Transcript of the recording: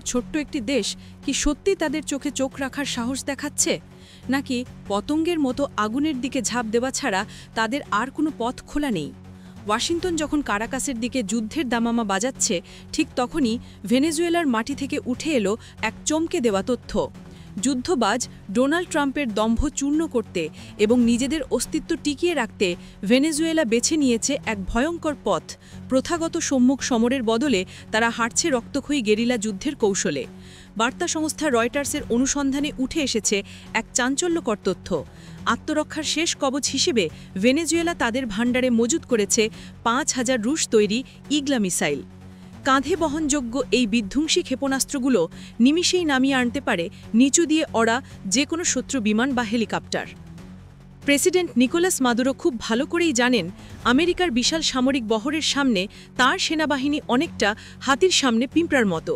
ছোট্ট একটি দেশ কি সত্যি তাদের চোখে চোখ রাখার সাহস দেখাচ্ছে, নাকি পতঙ্গের মতো আগুনের দিকে ঝাঁপ দেওয়া ছাড়া তাদের আর কোনো পথ খোলা নেই? ওয়াশিংটন যখন কারাকাসের দিকে যুদ্ধের দামামা বাজাচ্ছে, ঠিক তখনই ভেনেজুয়েলার মাটি থেকে উঠে এলো এক চমকে দেওয়া তথ্য। যুদ্ধবাজ ডোনাল্ড ট্রাম্পের দম্ভ চূর্ণ করতে এবং নিজেদের অস্তিত্ব টিকিয়ে রাখতে ভেনেজুয়েলা বেছে নিয়েছে এক ভয়ঙ্কর পথ। প্রথাগত সম্মুখ সমরের বদলে তারা হাঁটছে রক্তক্ষয়ী গেরিলা যুদ্ধের কৌশলে। বার্তা সংস্থা রয়টার্সের অনুসন্ধানে উঠে এসেছে এক চাঞ্চল্যকর তথ্য। আত্মরক্ষার শেষ কবচ হিসেবে ভেনেজুয়েলা তাদের ভাণ্ডারে মজুত করেছে ৫,০০০ রুশ তৈরি ইগলা মিসাইল। কাঁধে বহনযোগ্য এই বিধ্বংসী ক্ষেপণাস্ত্রগুলো নিমিষেই নামিয়ে আনতে পারে নিচু দিয়ে অড়া যে কোনো শত্রু বিমান বা হেলিকপ্টার। প্রেসিডেন্ট নিকোলাস মাদুরো খুব ভালো করেই জানেন, আমেরিকার বিশাল সামরিক বহরের সামনে তার সেনাবাহিনী অনেকটা হাতির সামনে পিঁপড়ার মতো।